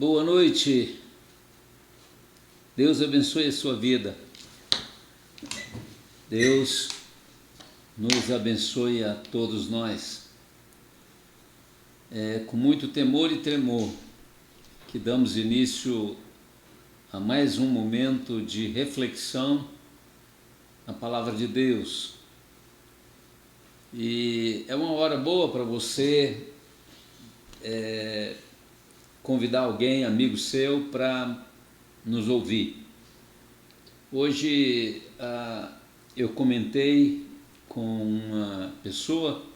Boa noite, Deus abençoe a sua vida, Deus nos abençoe a todos nós. É com muito temor e tremor que damos início a mais um momento de reflexão na Palavra de Deus. E é uma hora boa para você convidar alguém, amigo seu, para nos ouvir. Hoje eu comentei com uma pessoa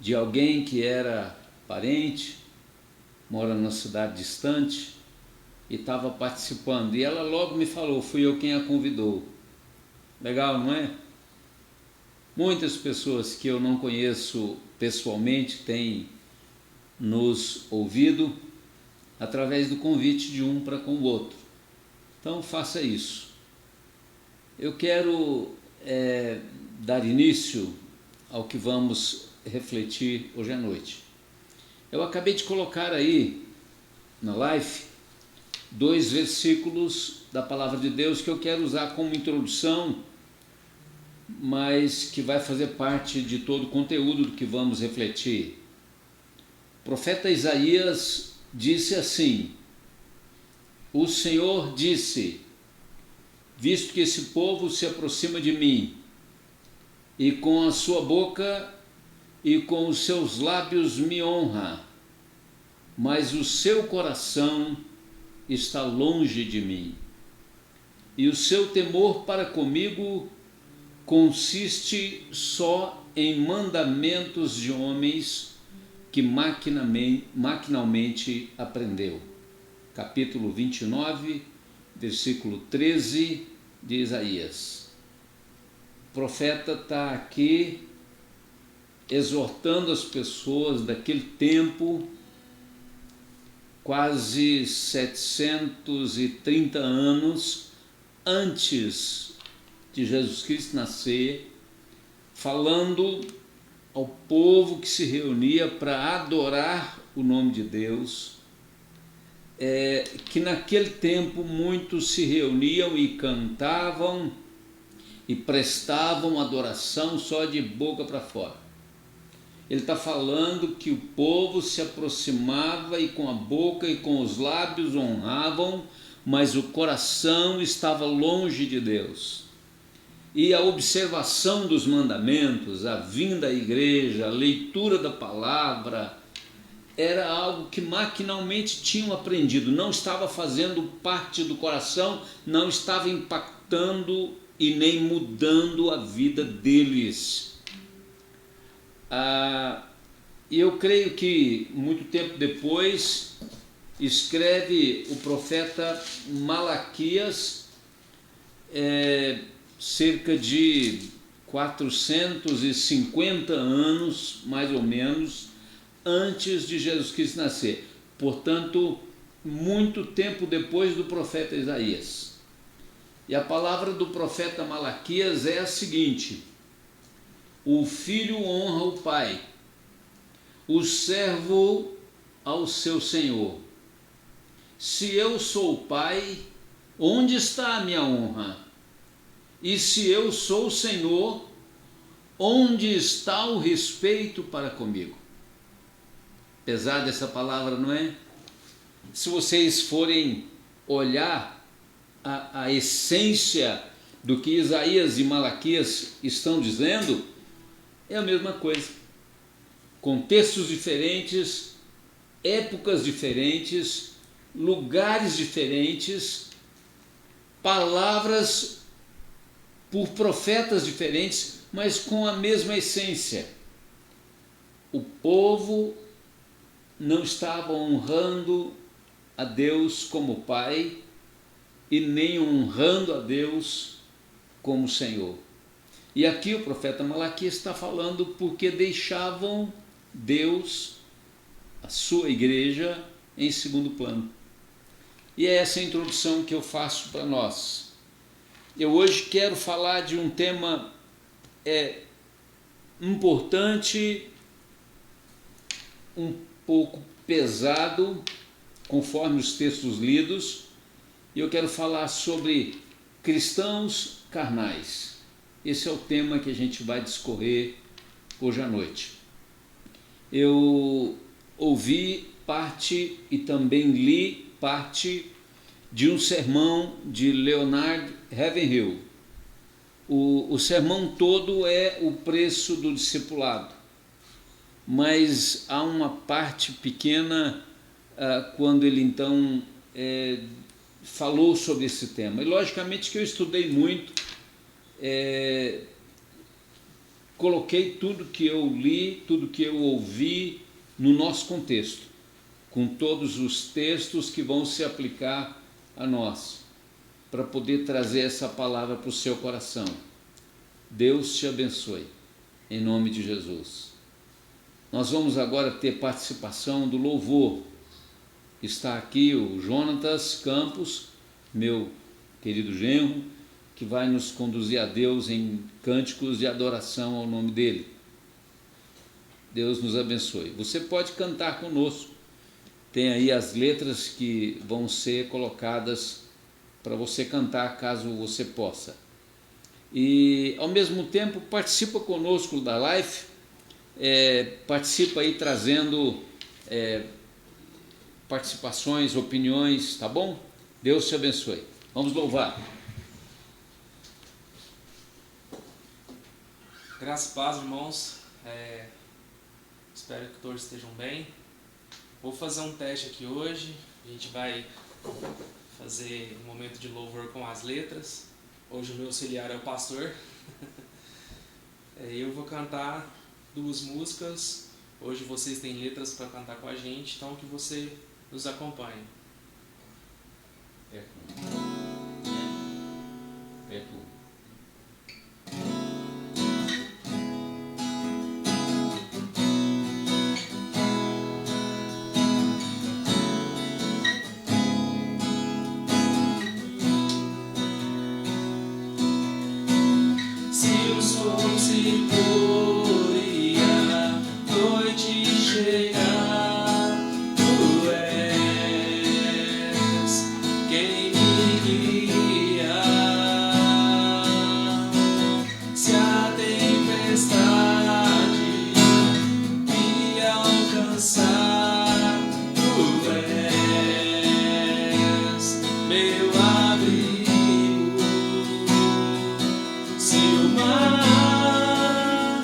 de alguém que era parente, mora numa cidade distante e estava participando. E ela logo me falou, fui eu quem a convidou. Legal, não é? Muitas pessoas que eu não conheço pessoalmente têm nos ouvido através do convite de um para com o outro. Então faça isso. Eu quero dar início ao que vamos refletir hoje à noite. Eu acabei de colocar aí na live 2 versículos da Palavra de Deus que eu quero usar como introdução, mas que vai fazer parte de todo o conteúdo do que vamos refletir. O profeta Isaías disse assim: o Senhor disse, visto que esse povo se aproxima de mim, e com a sua boca e com os seus lábios me honra, mas o seu coração está longe de mim, e o seu temor para comigo consiste só em mandamentos de homens que maquinalmente aprendeu. Capítulo 29, versículo 13 de Isaías. O profeta está aqui exortando as pessoas daquele tempo, quase 730 anos antes de Jesus Cristo nascer, falando ao povo que se reunia para adorar o nome de Deus, que naquele tempo muitos se reuniam e cantavam e prestavam adoração só de boca para fora. Ele está falando que o povo se aproximava e com a boca e com os lábios honravam, mas o coração estava longe de Deus. E a observação dos mandamentos, a vinda à igreja, a leitura da palavra, era algo que maquinalmente tinham aprendido, não estava fazendo parte do coração, não estava impactando e nem mudando a vida deles. E eu creio que muito tempo depois escreve o profeta Malaquias, cerca de 450 anos, mais ou menos, antes de Jesus Cristo nascer. Portanto, muito tempo depois do profeta Isaías. E a palavra do profeta Malaquias é a seguinte: o filho honra o pai, o servo ao seu senhor. Se eu sou o pai, onde está a minha honra? E se eu sou o Senhor, onde está o respeito para comigo? Pesada essa palavra, não é? Se vocês forem olhar a essência do que Isaías e Malaquias estão dizendo, é a mesma coisa. Contextos diferentes, épocas diferentes, lugares diferentes, palavras por profetas diferentes, mas com a mesma essência. O povo não estava honrando a Deus como Pai e nem honrando a Deus como Senhor. E aqui o profeta Malaquias está falando porque deixavam Deus, a sua igreja, em segundo plano. E é essa a introdução que eu faço para nós. Eu hoje quero falar de um tema importante, um pouco pesado, conforme os textos lidos, e eu quero falar sobre cristãos carnais. Esse é o tema que a gente vai discorrer hoje à noite. Eu ouvi parte e também li parte de um sermão de Leonard Ravenhill. O sermão todo é o preço do discipulado, mas há uma parte pequena quando ele então falou sobre esse tema. E logicamente que eu estudei muito, coloquei tudo que eu li, tudo que eu ouvi no nosso contexto, com todos os textos que vão se aplicar a nós, para poder trazer essa palavra para o seu coração. Deus te abençoe, em nome de Jesus. Nós vamos agora ter participação do louvor. Está aqui o Jonatas Campos, meu querido genro, que vai nos conduzir a Deus em cânticos de adoração ao nome dele. Deus nos abençoe. Você pode cantar conosco. Tem aí as letras que vão ser colocadas para você cantar, caso você possa. E, ao mesmo tempo, participa conosco da live, participa aí trazendo participações, opiniões, tá bom? Deus te abençoe. Vamos louvar. Graças e paz, irmãos. Espero que todos estejam bem. Vou fazer um teste aqui hoje. A gente vai fazer um momento de louvor com as letras. Hoje o meu auxiliar é o pastor. Eu vou cantar 2 músicas. Hoje vocês têm letras para cantar com a gente, então que você nos acompanhe. Se o sol se pôr e a noite chegar, tu és quem me guia. Se a tempestade me alcançar, tu és meu abrigo. Se o mar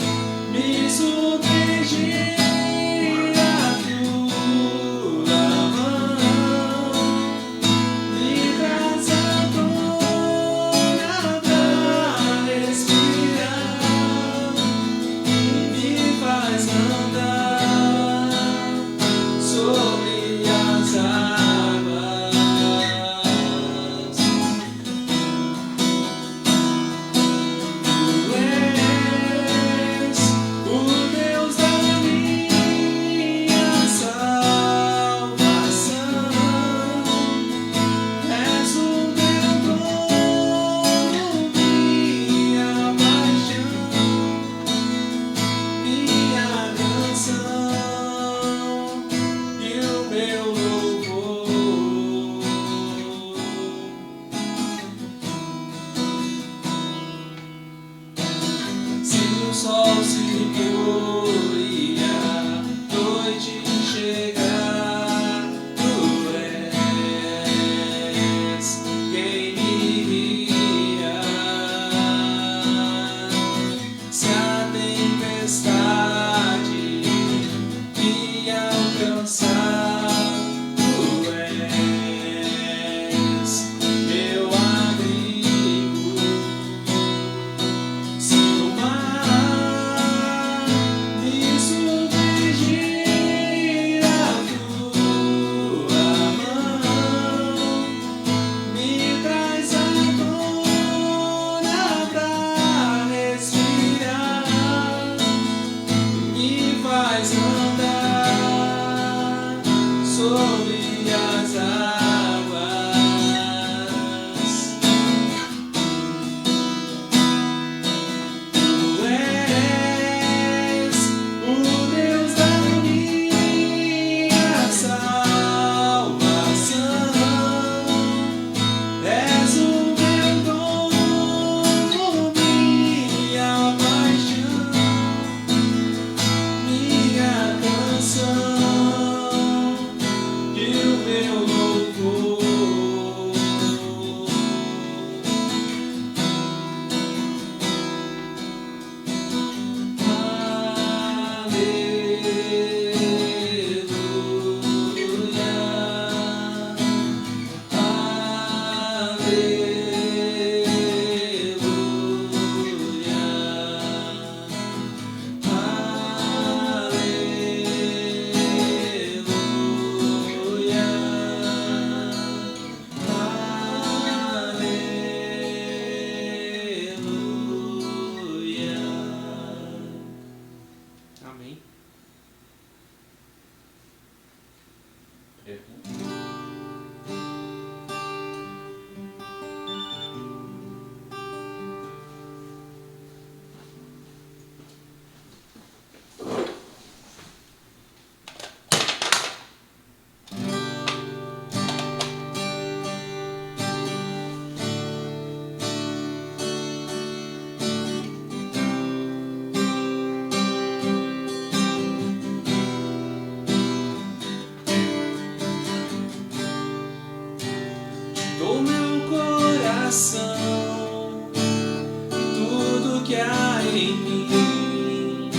que há em mim,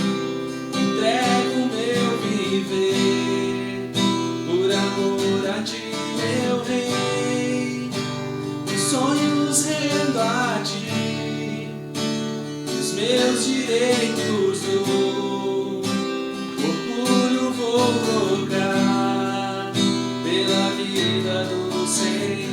entrego meu viver, por amor a ti, meu rei. Sonhos rendo a ti, os meus direitos dou, orgulho vou trocar pela vida do Senhor.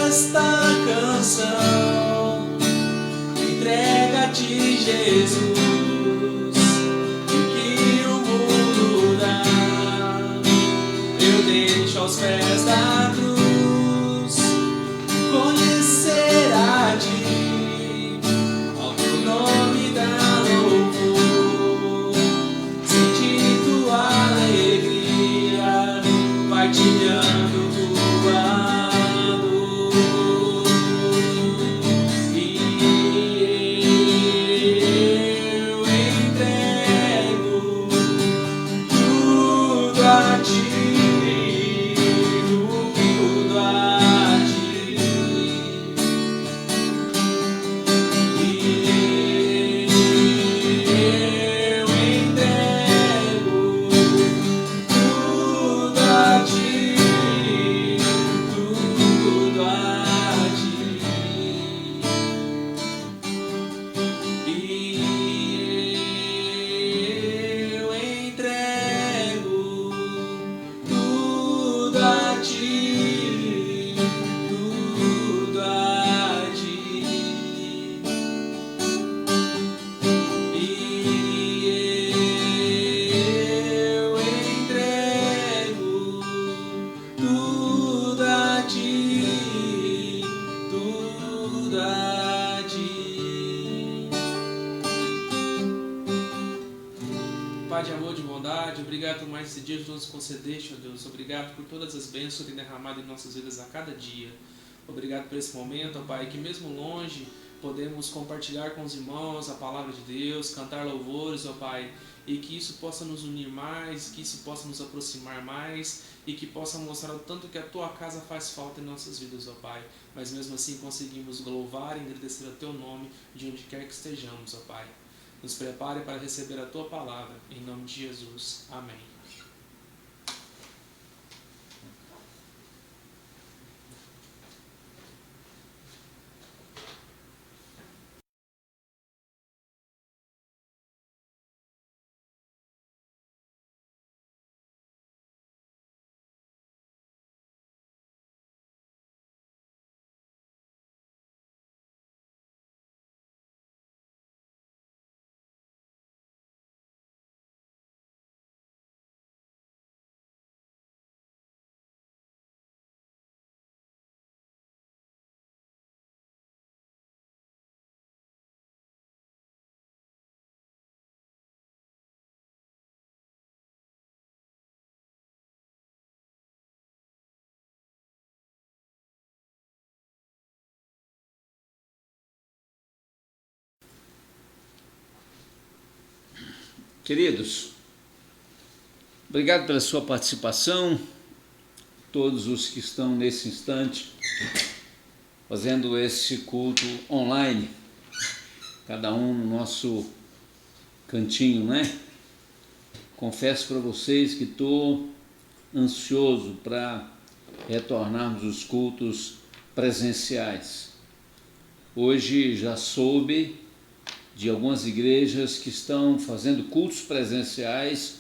Esta canção entrega-te, Jesus, o que o mundo dá, eu deixo aos pés da cruz, conhecer a ti, ao teu nome dar louvor, sentir tua alegria, partilhando tua Pai de amor, de bondade, obrigado por mais esse dia que nos concedeste, ó Deus. Obrigado por todas as bênçãos que tem derramado em nossas vidas a cada dia. Obrigado por esse momento, ó Pai, que mesmo longe podemos compartilhar com os irmãos a palavra de Deus, cantar louvores, ó Pai, e que isso possa nos unir mais, que isso possa nos aproximar mais e que possa mostrar o tanto que a Tua casa faz falta em nossas vidas, ó Pai. Mas mesmo assim conseguimos louvar e agradecer a Teu nome de onde quer que estejamos, ó Pai. Nos prepare para receber a Tua palavra, em nome de Jesus. Amém. Queridos, obrigado pela sua participação, todos os que estão nesse instante fazendo esse culto online, cada um no nosso cantinho, né? Confesso para vocês que estou ansioso para retornarmos os cultos presenciais. Hoje já soube de algumas igrejas que estão fazendo cultos presenciais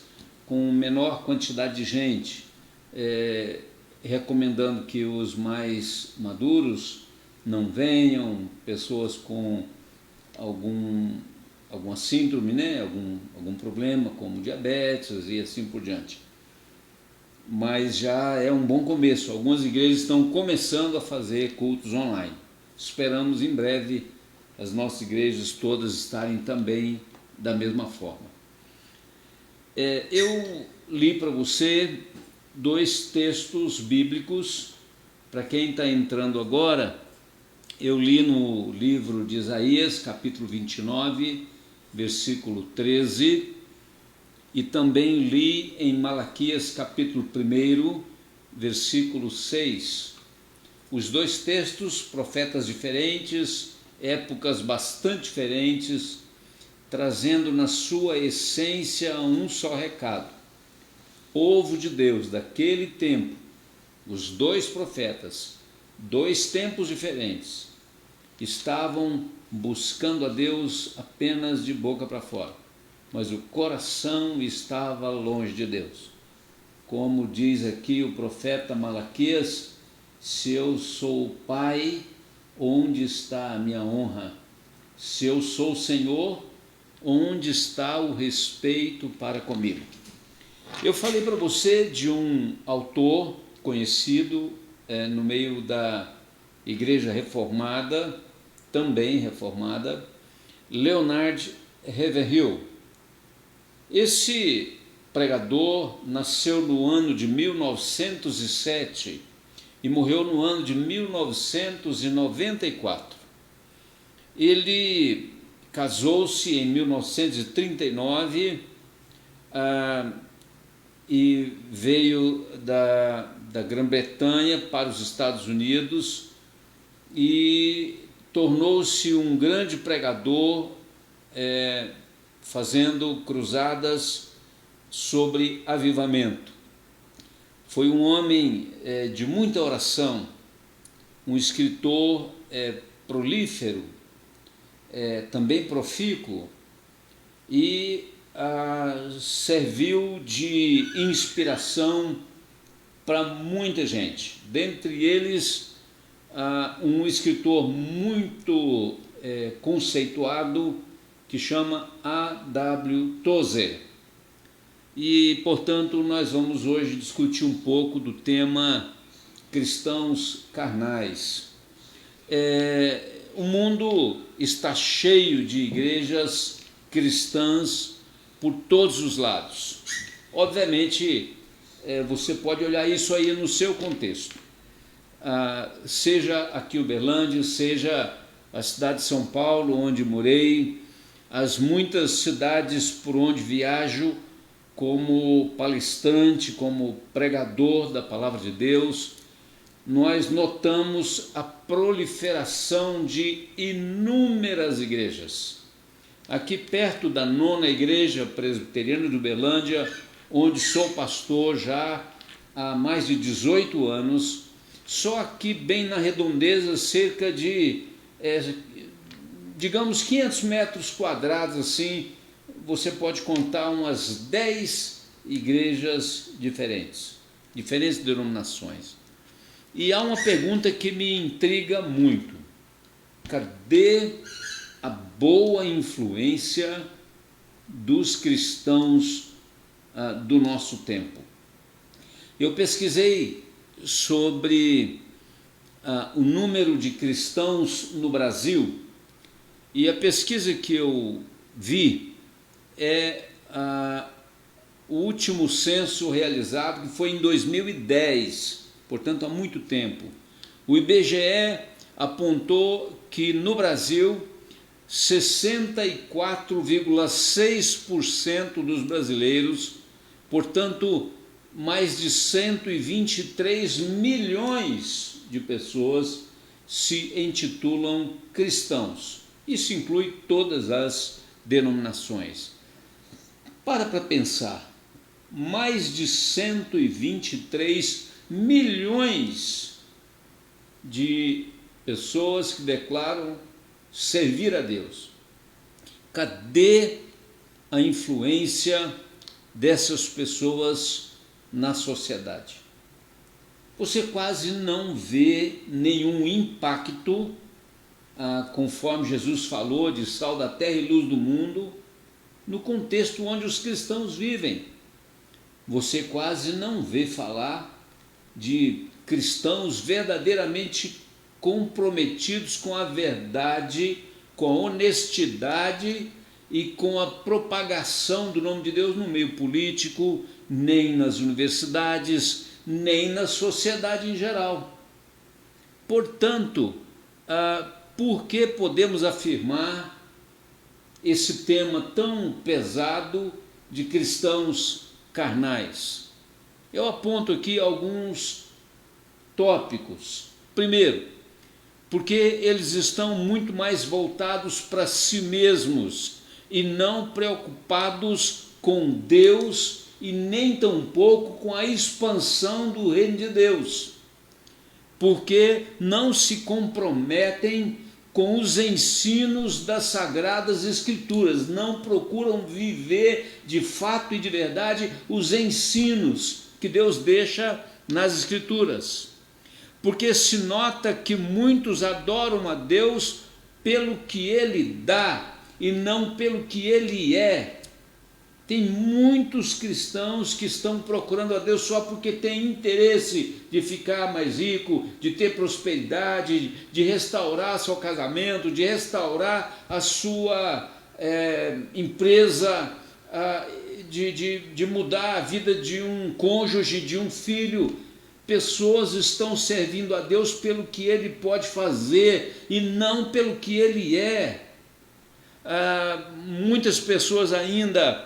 com menor quantidade de gente, recomendando que os mais maduros não venham, pessoas com alguma síndrome, né? algum problema como diabetes e assim por diante. mas já é um bom começo. Algumas igrejas estão começando a fazer cultos online. Esperamos em breve as nossas igrejas todas estarem também da mesma forma. Eu li para você 2 textos bíblicos. Para quem está entrando agora, eu li no livro de Isaías, capítulo 29, versículo 13, e também li em Malaquias, capítulo 1, versículo 6. Os 2 textos, profetas diferentes, épocas bastante diferentes, trazendo na sua essência um só recado. Povo de Deus daquele tempo, os 2 profetas, 2 tempos diferentes, estavam buscando a Deus apenas de boca para fora, mas o coração estava longe de Deus. Como diz aqui o profeta Malaquias: se eu sou o Pai, onde está a minha honra? Se eu sou o Senhor, onde está o respeito para comigo? Eu falei para você de um autor conhecido no meio da Igreja Reformada, também reformada, Leonard Ravenhill. Esse pregador nasceu no ano de 1907 e morreu no ano de 1994. Ele casou-se em 1939 e veio da Grã-Bretanha para os Estados Unidos e tornou-se um grande pregador, fazendo cruzadas sobre avivamento. Foi um homem de muita oração, um escritor prolífero, também profícuo, e serviu de inspiração para muita gente. Dentre eles, um escritor muito conceituado que chama A.W. Tozer. E, portanto, nós vamos hoje discutir um pouco do tema cristãos carnais. O mundo está cheio de igrejas cristãs por todos os lados. Obviamente, você pode olhar isso aí no seu contexto. Seja aqui Uberlândia, seja a cidade de São Paulo, onde morei, as muitas cidades por onde viajo como palestrante, como pregador da Palavra de Deus, nós notamos a proliferação de inúmeras igrejas. Aqui perto da 9ª Igreja Presbiteriana de Uberlândia, onde sou pastor já há mais de 18 anos, só aqui bem na redondeza, cerca de, digamos, 500 metros quadrados assim, você pode contar umas 10 igrejas diferentes denominações. E há uma pergunta que me intriga muito: cadê a boa influência dos cristãos do nosso tempo? Eu pesquisei sobre o número de cristãos no Brasil, e a pesquisa que eu vi o último censo realizado, que foi em 2010, portanto há muito tempo. O IBGE apontou que no Brasil 64,6% dos brasileiros, portanto mais de 123 milhões de pessoas, se intitulam cristãos. Isso inclui todas as denominações. Para pensar, mais de 123 milhões de pessoas que declaram servir a Deus. Cadê a influência dessas pessoas na sociedade? Você quase não vê nenhum impacto, conforme Jesus falou, de sal da terra e luz do mundo, no contexto onde os cristãos vivem. você quase não vê falar de cristãos verdadeiramente comprometidos com a verdade, com a honestidade e com a propagação do nome de Deus no meio político, nem nas universidades, nem na sociedade em geral. Portanto, por que podemos afirmar esse tema tão pesado de cristãos carnais? Eu aponto aqui alguns tópicos. Primeiro, porque eles estão muito mais voltados para si mesmos e não preocupados com Deus e nem tampouco com a expansão do reino de Deus, porque não se comprometem com os ensinos das Sagradas Escrituras, não procuram viver de fato e de verdade os ensinos que Deus deixa nas Escrituras. Porque se nota que muitos adoram a Deus pelo que Ele dá e não pelo que Ele é. Tem muitos cristãos que estão procurando a Deus só porque têm interesse de ficar mais rico, de ter prosperidade, de restaurar seu casamento, de restaurar a sua empresa, de mudar a vida de um cônjuge, de um filho. Pessoas estão servindo a Deus pelo que Ele pode fazer e não pelo que Ele é. Muitas pessoas ainda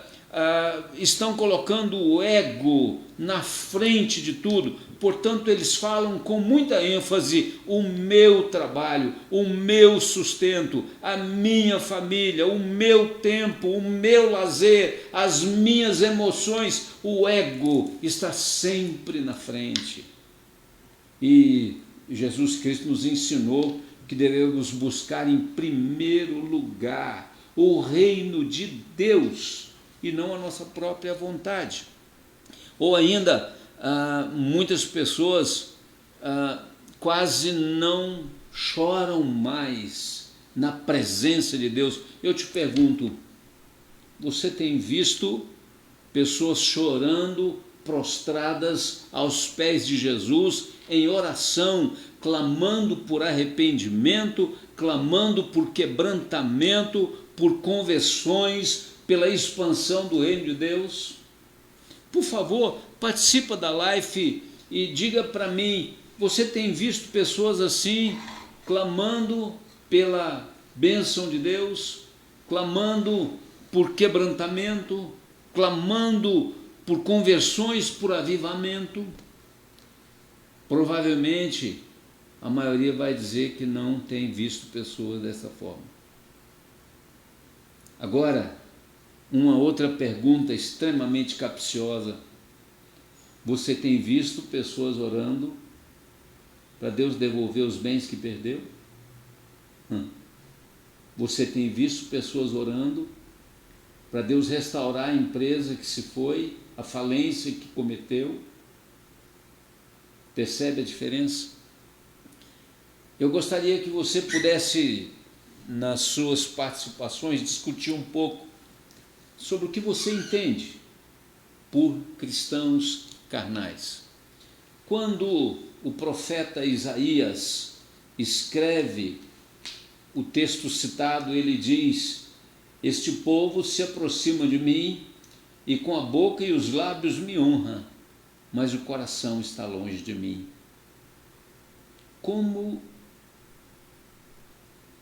estão colocando o ego na frente de tudo, portanto eles falam com muita ênfase: o meu trabalho, o meu sustento, a minha família, o meu tempo, o meu lazer, as minhas emoções. O ego está sempre na frente. E Jesus Cristo nos ensinou que devemos buscar em primeiro lugar o reino de Deus e não a nossa própria vontade. Ou ainda, muitas pessoas quase não choram mais na presença de Deus. Eu te pergunto, você tem visto pessoas chorando, prostradas aos pés de Jesus, em oração, clamando por arrependimento, clamando por quebrantamento, por conversões, pela expansão do reino de Deus? Por favor, participa da live e diga para mim, você tem visto pessoas assim, clamando pela bênção de Deus, clamando por quebrantamento, clamando por conversões, por avivamento? Provavelmente a maioria vai dizer que não tem visto pessoas dessa forma. Agora, uma outra pergunta extremamente capciosa: você tem visto pessoas orando para Deus devolver os bens que perdeu? Você tem visto pessoas orando para Deus restaurar a empresa que se foi, a falência que cometeu? Percebe a diferença? Eu gostaria que você pudesse, nas suas participações, discutir um pouco sobre o que você entende por cristãos carnais. Quando o profeta Isaías escreve o texto citado, ele diz: este povo se aproxima de mim e com a boca e os lábios me honra, mas o coração está longe de mim. Como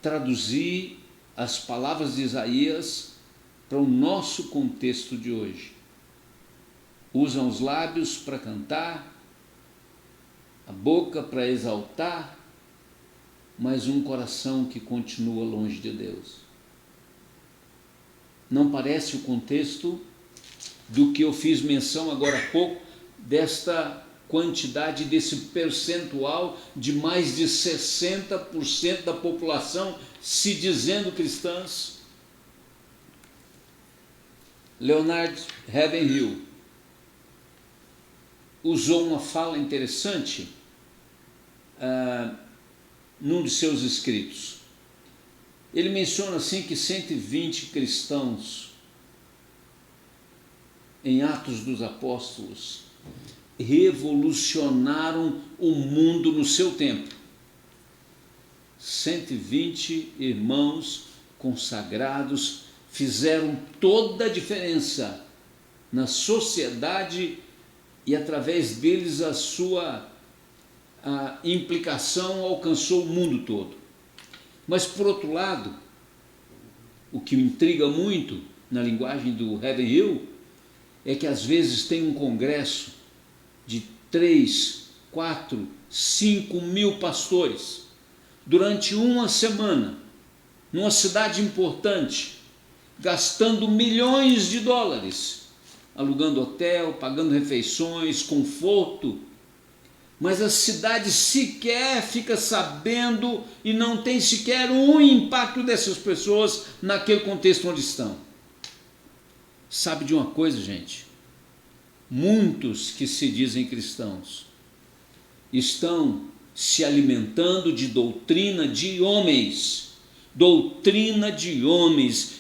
traduzir as palavras de Isaías para o nosso contexto de hoje? Usam os lábios para cantar, a boca para exaltar, mas um coração que continua longe de Deus. Não parece o contexto do que eu fiz menção agora há pouco, desta quantidade, desse percentual de mais de 60% da população se dizendo cristãs? Leonard Ravenhill usou uma fala interessante num de seus escritos. Ele menciona assim que 120 cristãos em Atos dos Apóstolos, revolucionaram o mundo no seu tempo. 120 irmãos consagrados fizeram toda a diferença na sociedade e através deles a sua implicação alcançou o mundo todo. Mas por outro lado, o que me intriga muito na linguagem do Ravenhill é que às vezes tem um congresso de 3, 4, 5 mil pastores durante uma semana, numa cidade importante, gastando milhões de dólares, alugando hotel, pagando refeições, conforto, mas a cidade sequer fica sabendo e não tem sequer um impacto dessas pessoas naquele contexto onde estão. Sabe de uma coisa, gente? Muitos que se dizem cristãos estão se alimentando de doutrina de homens,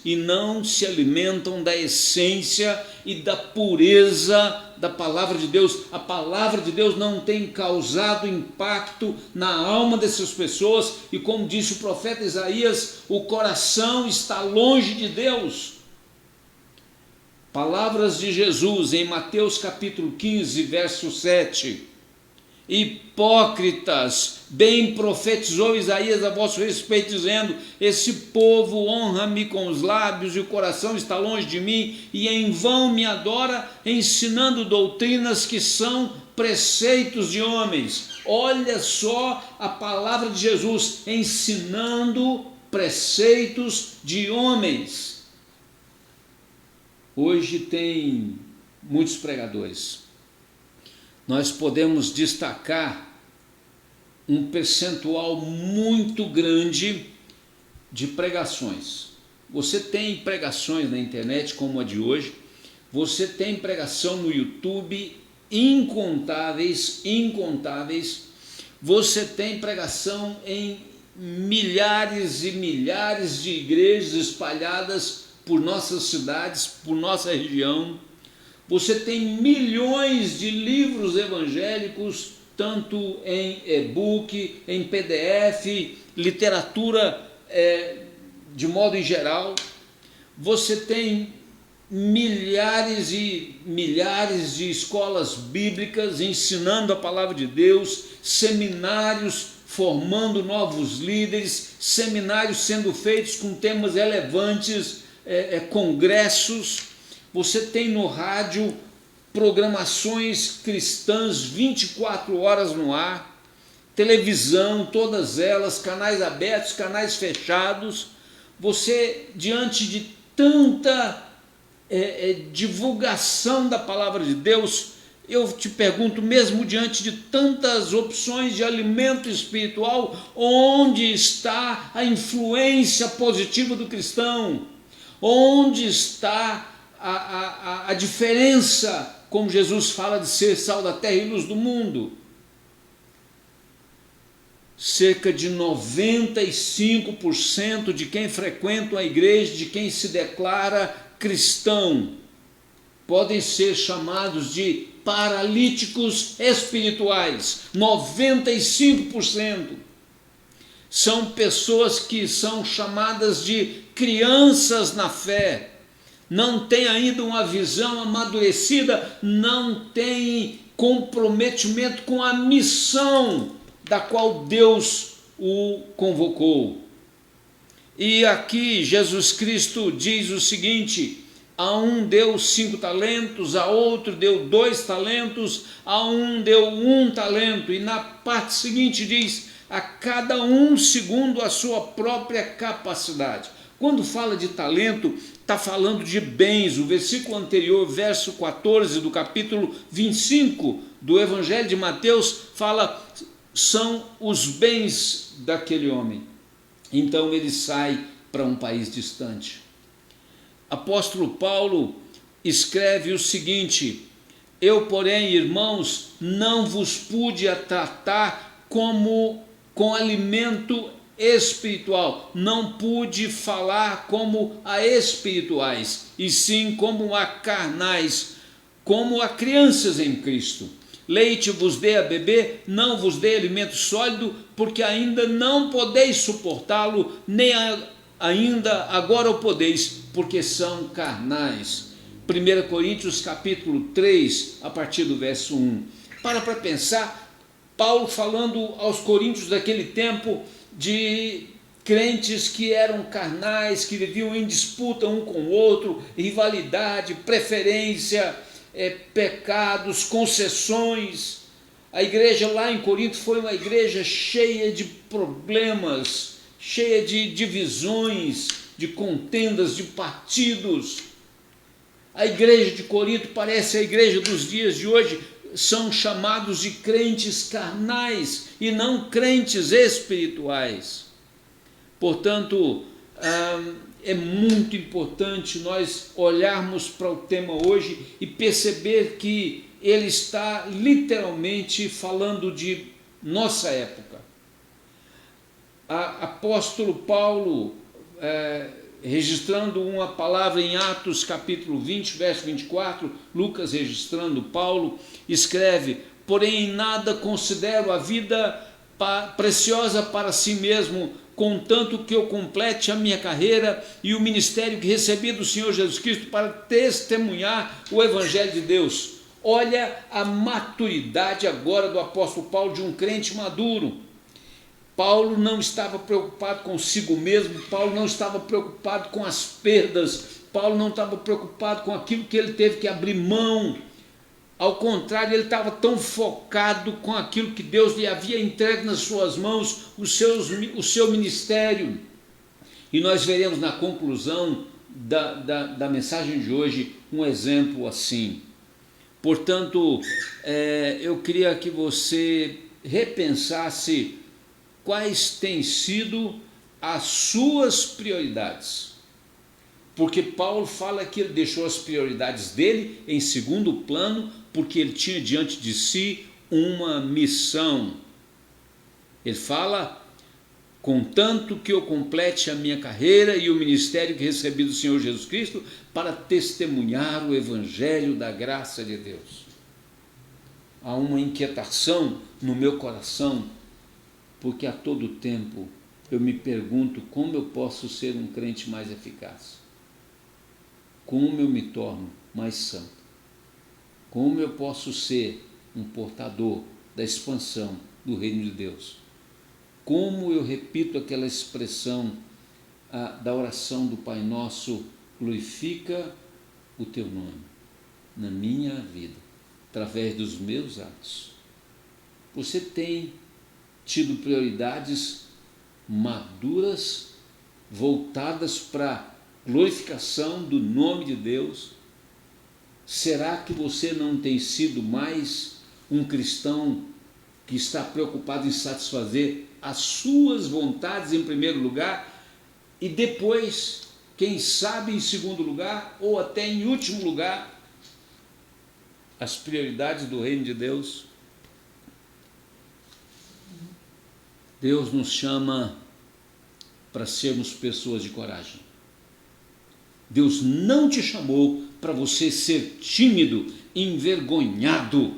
e não se alimentam da essência e da pureza da palavra de Deus. A palavra de Deus não tem causado impacto na alma dessas pessoas, e como disse o profeta Isaías, o coração está longe de Deus. Palavras de Jesus em Mateus capítulo 15, verso 7. Hipócritas, bem profetizou Isaías a vosso respeito, dizendo: esse povo honra-me com os lábios e o coração está longe de mim, e em vão me adora, ensinando doutrinas que são preceitos de homens. Olha só a palavra de Jesus, ensinando preceitos de homens. Hoje tem muitos pregadores. Nós podemos destacar um percentual muito grande de pregações. Você tem pregações na internet como a de hoje, você tem pregação no YouTube incontáveis, você tem pregação em milhares e milhares de igrejas espalhadas por nossas cidades, por nossa região. Você tem milhões de livros evangélicos, tanto em e-book, em PDF, literatura de modo em geral. Você tem milhares e milhares de escolas bíblicas ensinando a palavra de Deus, seminários formando novos líderes, seminários sendo feitos com temas relevantes, congressos. Você tem no rádio programações cristãs 24 horas no ar, televisão, todas elas, canais abertos, canais fechados. Você, diante de tanta divulgação da palavra de Deus, eu te pergunto, mesmo diante de tantas opções de alimento espiritual, onde está a influência positiva do cristão? Onde está a diferença, como Jesus fala, de ser sal da terra e luz do mundo? Cerca de 95% de quem frequenta a igreja, de quem se declara cristão, podem ser chamados de paralíticos espirituais. 95%. São pessoas que são chamadas de crianças na fé, não tem ainda uma visão amadurecida, não tem comprometimento com a missão da qual Deus o convocou. E aqui Jesus Cristo diz o seguinte: a um deu 5 talentos, a outro deu 2 talentos, a um deu 1 talento, e na parte seguinte diz: a cada um segundo a sua própria capacidade. Quando fala de talento, está falando de bens. O versículo anterior, verso 14 do capítulo 25 do Evangelho de Mateus, fala: são os bens daquele homem. Então ele sai para um país distante. Apóstolo Paulo escreve o seguinte: eu, porém, irmãos, não vos pude tratar como com alimento espiritual, não pude falar como a espirituais, e sim como a carnais, como a crianças em Cristo. Leite vos dê a beber, não vos dê alimento sólido, porque ainda não podeis suportá-lo, nem ainda agora o podeis, porque são carnais. 1 Coríntios capítulo 3, a partir do verso 1. Para pensar, Paulo falando aos coríntios daquele tempo de crentes que eram carnais, que viviam em disputa um com o outro, rivalidade, preferência, pecados, concessões. A igreja lá em Corinto foi uma igreja cheia de problemas, cheia de divisões, de contendas, de partidos. A igreja de Corinto parece a igreja dos dias de hoje, são chamados de crentes carnais e não crentes espirituais. Portanto, é muito importante nós olharmos para o tema hoje e perceber que ele está literalmente falando de nossa época. Apóstolo Paulo, registrando uma palavra em Atos capítulo 20, verso 24, Lucas registrando, Paulo escreve: porém em nada considero a vida preciosa para si mesmo, contanto que eu complete a minha carreira e o ministério que recebi do Senhor Jesus Cristo para testemunhar o Evangelho de Deus. Olha a maturidade agora do apóstolo Paulo, de um crente maduro. Paulo não estava preocupado consigo mesmo, Paulo não estava preocupado com as perdas, Paulo não estava preocupado com aquilo que ele teve que abrir mão. Ao contrário, ele estava tão focado com aquilo que Deus lhe havia entregue nas suas mãos, o seu ministério. E nós veremos na conclusão da mensagem de hoje um exemplo assim. Portanto, eu queria que você repensasse quais têm sido as suas prioridades. Porque Paulo fala que ele deixou as prioridades dele em segundo plano, porque ele tinha diante de si uma missão. Ele fala: contanto que eu complete a minha carreira e o ministério que recebi do Senhor Jesus Cristo para testemunhar o Evangelho da graça de Deus. Há uma inquietação no meu coração, porque a todo tempo eu me pergunto como eu posso ser um crente mais eficaz, como eu me torno mais santo, como eu posso ser um portador da expansão do reino de Deus, como eu repito aquela expressão da oração do Pai Nosso: glorifica o teu nome na minha vida, através dos meus atos. Você tem tido prioridades maduras, voltadas para a glorificação do nome de Deus? Será que você não tem sido mais um cristão que está preocupado em satisfazer as suas vontades em primeiro lugar e depois, quem sabe em segundo lugar ou até em último lugar, as prioridades do reino de Deus? Deus nos chama para sermos pessoas de coragem. Deus não te chamou para você ser tímido, envergonhado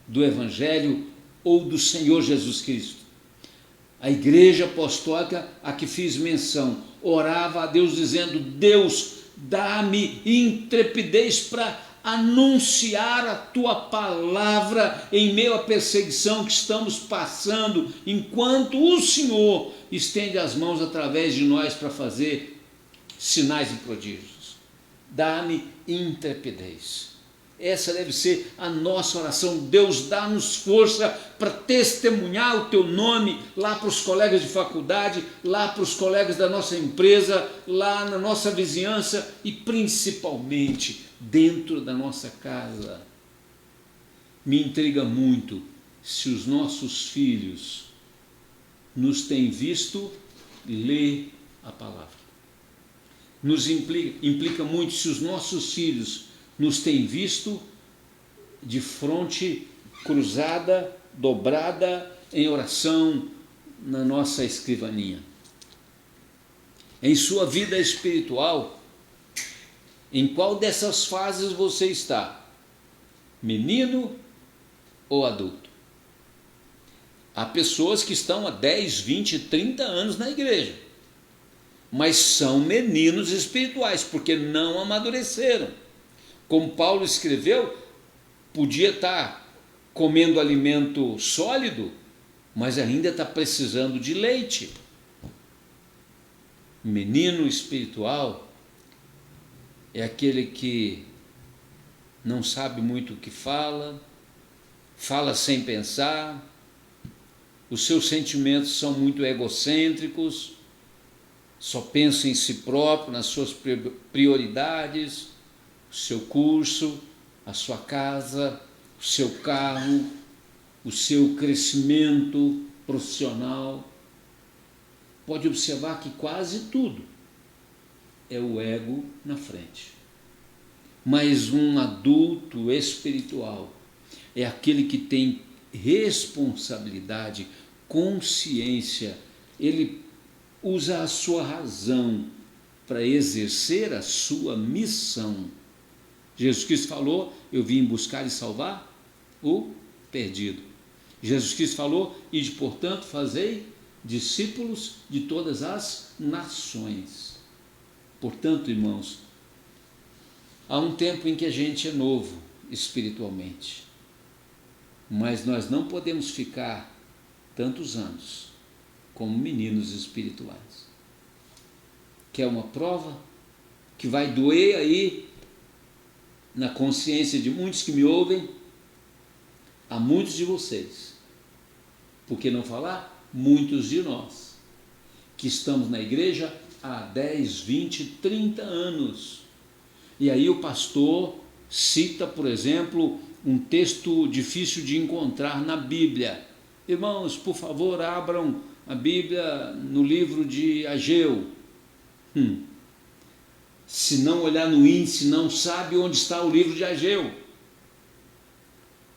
do Evangelho ou do Senhor Jesus Cristo. A igreja apostólica a que fiz menção orava a Deus dizendo: Deus, dá-me intrepidez para anunciar a tua palavra em meio à perseguição que estamos passando, enquanto o Senhor estende as mãos através de nós para fazer sinais e prodígios. Dá-me intrepidez. Essa deve ser a nossa oração. Deus, dá-nos força para testemunhar o teu nome lá para os colegas de faculdade, lá para os colegas da nossa empresa, lá na nossa vizinhança e principalmente dentro da nossa casa. Me intriga muito se os nossos filhos nos têm visto ler a palavra. Nos implica muito se os nossos filhos nos têm visto de fronte cruzada, dobrada, em oração na nossa escrivaninha. Em sua vida espiritual, em qual dessas fases você está? menino ou adulto. Há pessoas que estão há 10, 20, 30 anos na igreja, mas são meninos espirituais, porque não amadureceram. Como Paulo escreveu, podia estar comendo alimento sólido, mas ainda está precisando de leite. Menino espiritual é aquele que não sabe muito o que fala, fala sem pensar, os seus sentimentos são muito egocêntricos, só pensa em si próprio, nas suas prioridades, o seu curso, a sua casa, o seu carro, o seu crescimento profissional. Pode observar que quase tudo é o ego na frente. Mas um adulto espiritual é aquele que tem responsabilidade, consciência, ele usa a sua razão para exercer a sua missão. Jesus Cristo falou: eu vim buscar e salvar o perdido. Jesus Cristo falou: ide, portanto, fazei discípulos de todas as nações. Portanto, irmãos, há um tempo em que a gente é novo espiritualmente, mas nós não podemos ficar tantos anos como meninos espirituais. Quer uma prova que vai doer aí na consciência de muitos que me ouvem? Há muitos de vocês, por que não falar muitos de nós, que estamos na igreja há 10, 20, 30 anos. E aí o pastor cita, por exemplo, um texto difícil de encontrar na Bíblia. Irmãos, por favor, abram a Bíblia no livro de Ageu. Se não olhar no índice, não sabe onde está o livro de Ageu.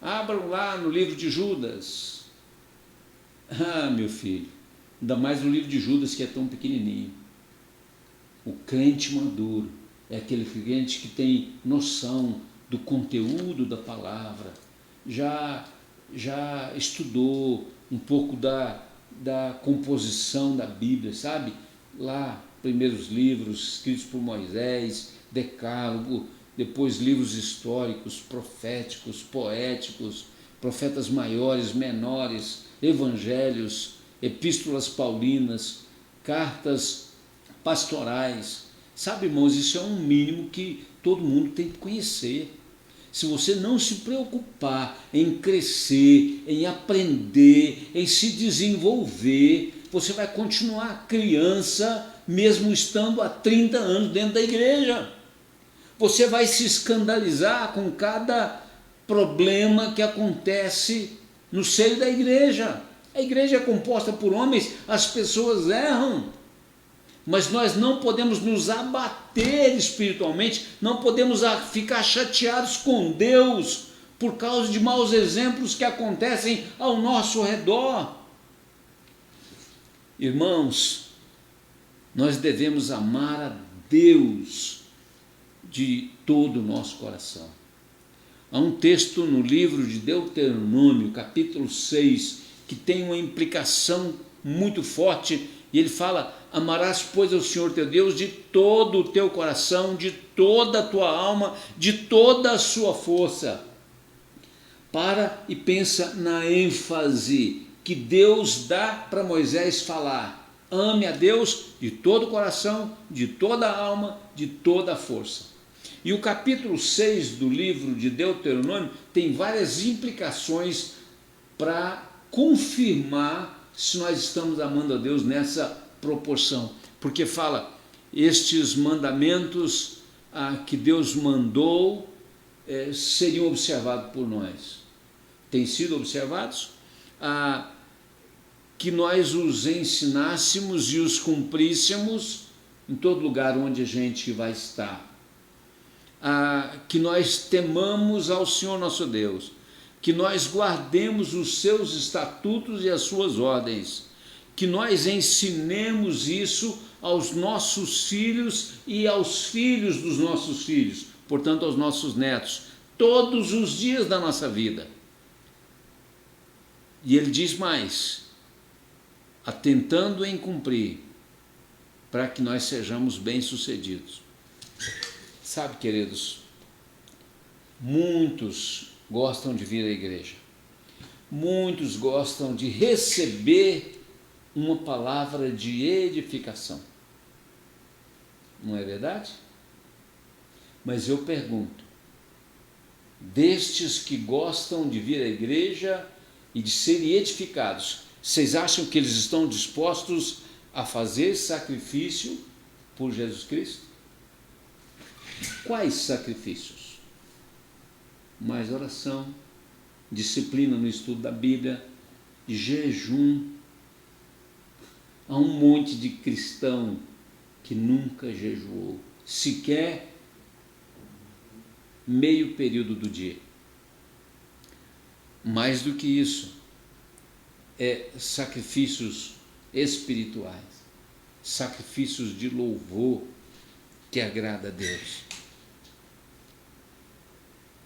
Abram lá no livro de Judas. Ah, meu filho, ainda mais no livro de Judas, que é tão pequenininho. O crente maduro é aquele crente que tem noção do conteúdo da palavra, já estudou um pouco da composição da Bíblia, sabe? Lá, primeiros livros escritos por Moisés, Decálogo, depois livros históricos, proféticos, poéticos, profetas maiores, menores, evangelhos, epístolas paulinas, cartas pastorais. Sabe, irmãos, isso é um mínimo que todo mundo tem que conhecer. Se você não se preocupar em crescer, em aprender, em se desenvolver, você vai continuar criança, mesmo estando há 30 anos dentro da igreja. Você vai se escandalizar com cada problema que acontece no seio da igreja. A igreja é composta por homens, as pessoas erram. Mas nós não podemos nos abater espiritualmente, não podemos ficar chateados com Deus por causa de maus exemplos que acontecem ao nosso redor. Irmãos, nós devemos amar a Deus de todo o nosso coração. Há um texto no livro de Deuteronômio, capítulo 6, que tem uma implicação muito forte, e ele fala: amarás, pois, ao Senhor teu Deus de todo o teu coração, de toda a tua alma, de toda a sua força. Para e pensa na ênfase que Deus dá para Moisés falar. Ame a Deus de todo o coração, de toda a alma, de toda a força. E o capítulo 6 do livro de Deuteronômio tem várias implicações para confirmar se nós estamos amando a Deus nessa proporção. Porque fala, estes mandamentos que Deus mandou seriam observados por nós. Têm sido observados? Que nós os ensinássemos e os cumpríssemos em todo lugar onde a gente vai estar. Que nós temamos ao Senhor nosso Deus, que nós guardemos os seus estatutos e as suas ordens, que nós ensinemos isso aos nossos filhos e aos filhos dos nossos filhos, portanto aos nossos netos, todos os dias da nossa vida. E ele diz mais: atentando em cumprir, para que nós sejamos bem-sucedidos. Sabe, queridos, muitos gostam de vir à igreja, muitos gostam de receber uma palavra de edificação. Não é verdade? Mas eu pergunto, destes que gostam de vir à igreja e de serem edificados, vocês acham que eles estão dispostos a fazer sacrifício por Jesus Cristo? Quais sacrifícios? Mais oração, disciplina no estudo da Bíblia, jejum. Há um monte de cristão que nunca jejuou, sequer meio período do dia. Mais do que isso, sacrifícios espirituais, sacrifícios de louvor que agrada a Deus.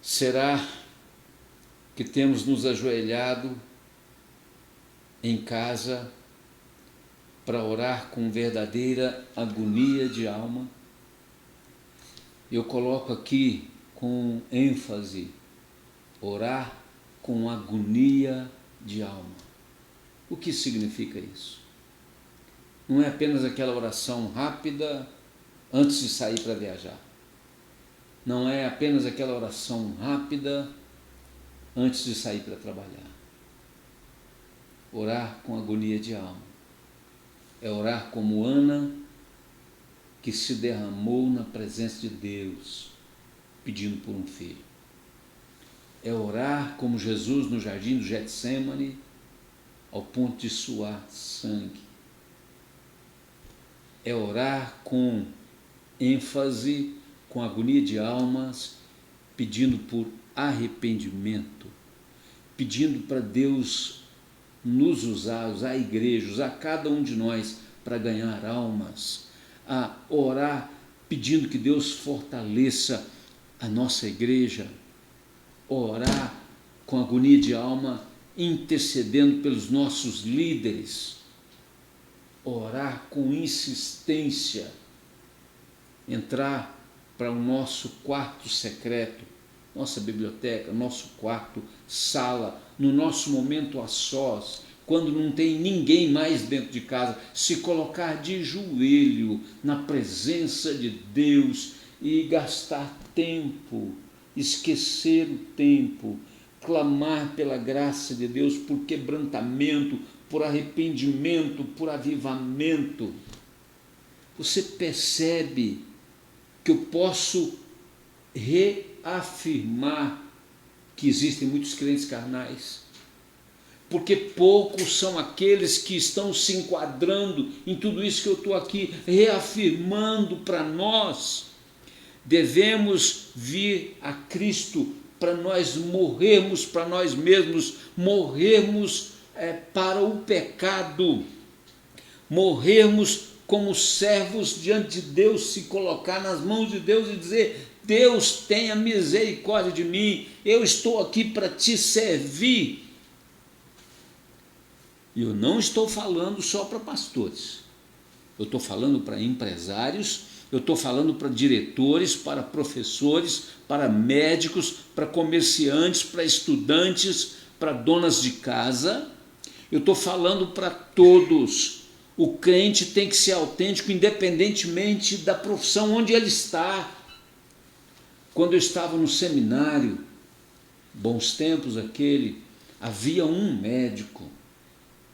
Será que temos nos ajoelhado em casa para orar com verdadeira agonia de alma? Eu coloco aqui com ênfase: orar com agonia de alma. O que significa isso? Não é apenas aquela oração rápida antes de sair para viajar. Não é apenas aquela oração rápida antes de sair para trabalhar. Orar com agonia de alma é orar como Ana, que se derramou na presença de Deus, pedindo por um filho. É orar como Jesus no jardim do Getsêmani, ao ponto de suar sangue. É orar com ênfase, com agonia de almas, pedindo por arrependimento, pedindo para Deus nos usar a igreja, usar cada um de nós para ganhar almas, a orar pedindo que Deus fortaleça a nossa igreja, orar com agonia de alma, intercedendo pelos nossos líderes, orar com insistência, entrar para o nosso quarto secreto, nossa biblioteca, nosso quarto, sala, no nosso momento a sós, quando não tem ninguém mais dentro de casa, se colocar de joelho na presença de Deus e gastar tempo, esquecer o tempo, clamar pela graça de Deus por quebrantamento, por arrependimento, por avivamento. Você percebe que eu posso reafirmar que existem muitos crentes carnais, porque poucos são aqueles que estão se enquadrando em tudo isso que eu estou aqui reafirmando para nós. Devemos vir a Cristo para nós morrermos para nós mesmos, morrermos para o pecado, morrermos como servos diante de Deus, se colocar nas mãos de Deus e dizer: Deus, tenha misericórdia de mim, eu estou aqui para te servir. E eu não estou falando só para pastores, eu estou falando para empresários, eu estou falando para diretores, para professores, para médicos, para comerciantes, para estudantes, para donas de casa. Eu estou falando para todos. O crente tem que ser autêntico, independentemente da profissão onde ele está. Quando eu estava no seminário, bons tempos aquele, havia um médico,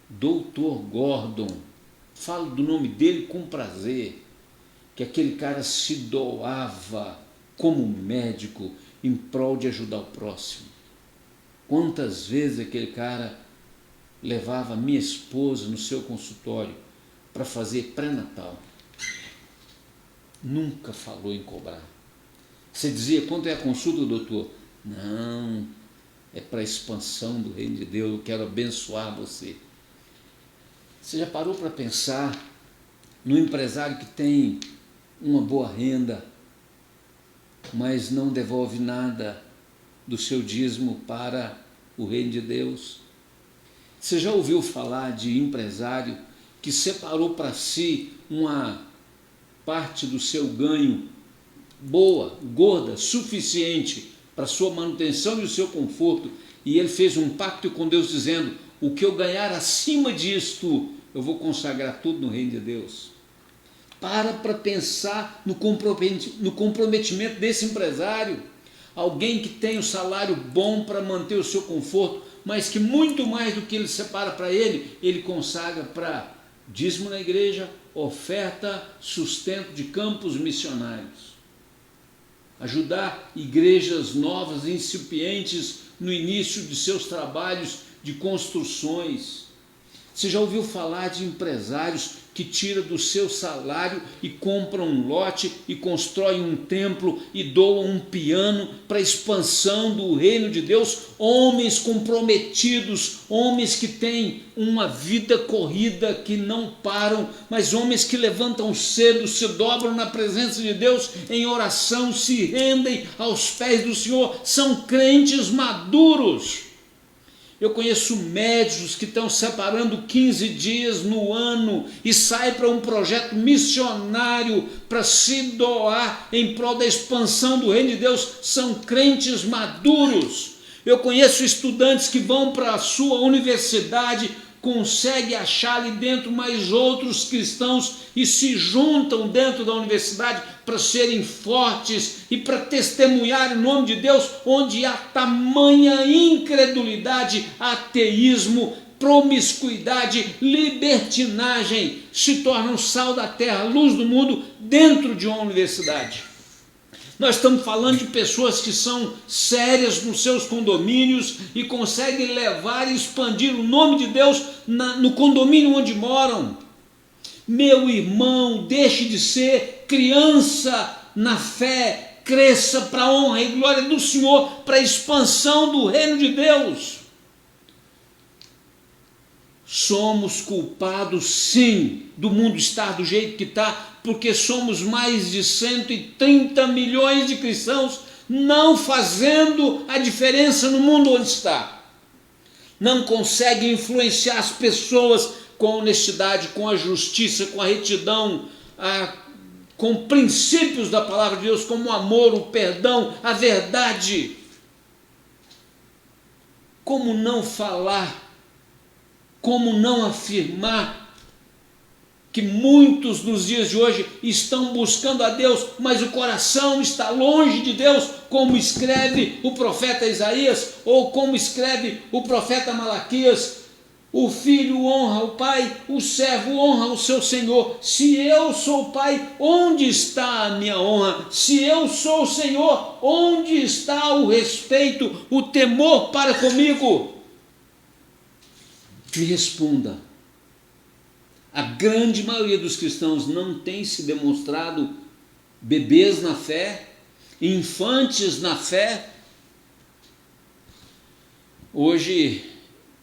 Dr. Gordon, falo do nome dele com prazer, que aquele cara se doava como médico em prol de ajudar o próximo. Quantas vezes aquele cara levava minha esposa no seu consultório para fazer pré-natal. Nunca falou em cobrar. Você dizia: quanto é a consulta, doutor? Não, é para a expansão do reino de Deus, eu quero abençoar você. Você já parou para pensar no empresário que tem uma boa renda, mas não devolve nada do seu dízimo para o reino de Deus? Você já ouviu falar de empresário que separou para si uma parte do seu ganho boa, gorda, suficiente para sua manutenção e o seu conforto, e ele fez um pacto com Deus dizendo: o que eu ganhar acima disto, eu vou consagrar tudo no reino de Deus? Para pensar no comprometimento desse empresário, alguém que tem um salário bom para manter o seu conforto, mas que muito mais do que ele separa para ele consagra para dízimo na igreja, oferta, sustento de campos missionários. Ajudar igrejas novas, incipientes, no início de seus trabalhos de construções. Você já ouviu falar de empresários que tiram do seu salário e compram um lote e constroem um templo e doam um piano para a expansão do reino de Deus? Homens comprometidos, homens que têm uma vida corrida, que não param, mas homens que levantam cedo, se dobram na presença de Deus em oração, se rendem aos pés do Senhor, são crentes maduros. Eu conheço médicos que estão separando 15 dias no ano e saem para um projeto missionário para se doar em prol da expansão do reino de Deus. São crentes maduros. Eu conheço estudantes que vão para a sua universidade, conseguem achar ali dentro mais outros cristãos e se juntam dentro da universidade para serem fortes e para testemunhar o nome de Deus, onde há tamanha incredulidade, ateísmo, promiscuidade, libertinagem, se tornam sal da terra, luz do mundo, dentro de uma universidade. Nós estamos falando de pessoas que são sérias nos seus condomínios e conseguem levar e expandir o nome de Deus no condomínio onde moram. Meu irmão, deixe de ser criança na fé, cresça para a honra e glória do Senhor, para a expansão do reino de Deus. Somos culpados, sim, do mundo estar do jeito que está, porque somos mais de 130 milhões de cristãos não fazendo a diferença no mundo onde está. Não conseguem influenciar as pessoas com a honestidade, com a justiça, com a retidão, com princípios da palavra de Deus, como o amor, o perdão, a verdade. Como não falar? Como não afirmar que muitos nos dias de hoje estão buscando a Deus, mas o coração está longe de Deus, como escreve o profeta Isaías, ou como escreve o profeta Malaquias: o filho honra o pai, o servo honra o seu senhor. Se eu sou o pai, onde está a minha honra? Se eu sou o Senhor, onde está o respeito, o temor para comigo? Me responda. A grande maioria dos cristãos não tem se demonstrado bebês na fé, infantes na fé. Hoje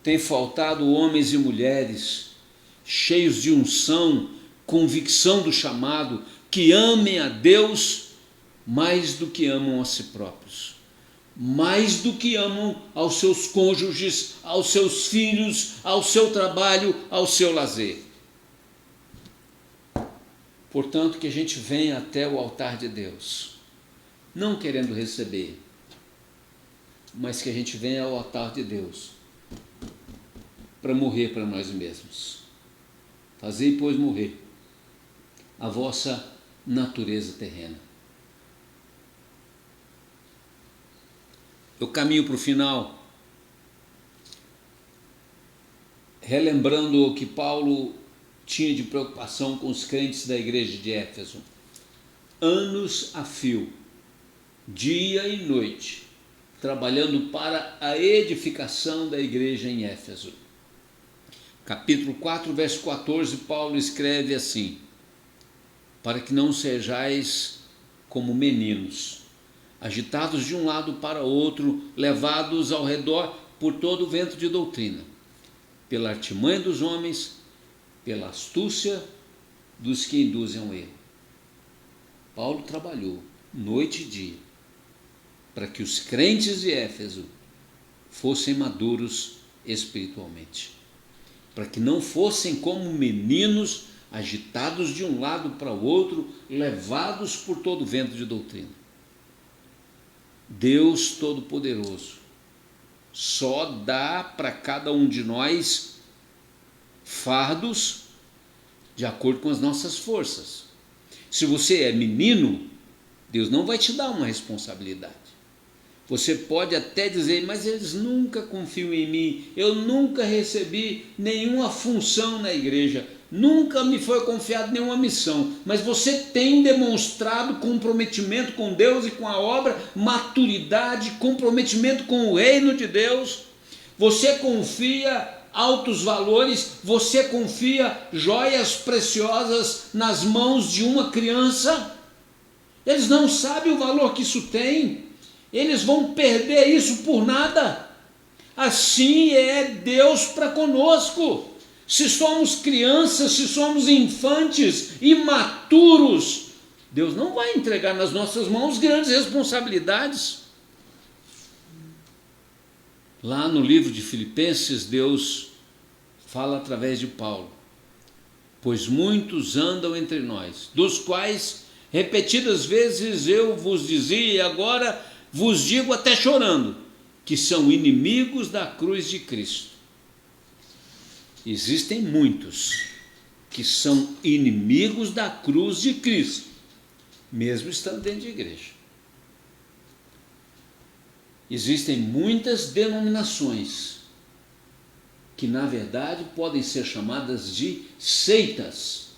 tem faltado homens e mulheres cheios de unção, convicção do chamado, que amem a Deus mais do que amam a si próprios, mais do que amam aos seus cônjuges, aos seus filhos, ao seu trabalho, ao seu lazer. Portanto, que a gente venha até o altar de Deus, não querendo receber, mas que a gente venha ao altar de Deus para morrer para nós mesmos. Fazei, pois, morrer a vossa natureza terrena. Eu caminho para o final, relembrando o que Paulo tinha de preocupação com os crentes da igreja de Éfeso. Anos a fio, dia e noite, trabalhando para a edificação da igreja em Éfeso. Capítulo 4, verso 14, Paulo escreve assim: para que não sejais como meninos, agitados de um lado para outro, levados ao redor por todo o vento de doutrina, pela artimanha dos homens, pela astúcia dos que induzem ao erro. Paulo trabalhou noite e dia para que os crentes de Éfeso fossem maduros espiritualmente, para que não fossem como meninos agitados de um lado para o outro, levados por todo vento de doutrina. Deus Todo-Poderoso só dá para cada um de nós fardos de acordo com as nossas forças. Se você é menino, Deus não vai te dar uma responsabilidade. Você pode até dizer, mas eles nunca confiam em mim, eu nunca recebi nenhuma função na igreja, nunca me foi confiado nenhuma missão, mas você tem demonstrado comprometimento com Deus e com a obra, maturidade, comprometimento com o reino de Deus, você confia altos valores, você confia joias preciosas nas mãos de uma criança, eles não sabem o valor que isso tem, eles vão perder isso por nada. Assim é Deus para conosco. Se somos crianças, se somos infantes, imaturos, Deus não vai entregar nas nossas mãos grandes responsabilidades. Lá no livro de Filipenses, Deus fala através de Paulo: pois muitos andam entre nós, dos quais repetidas vezes eu vos dizia, e agora vos digo até chorando, que são inimigos da cruz de Cristo. Existem muitos que são inimigos da cruz de Cristo, mesmo estando dentro de igreja. Existem muitas denominações que, na verdade, podem ser chamadas de seitas,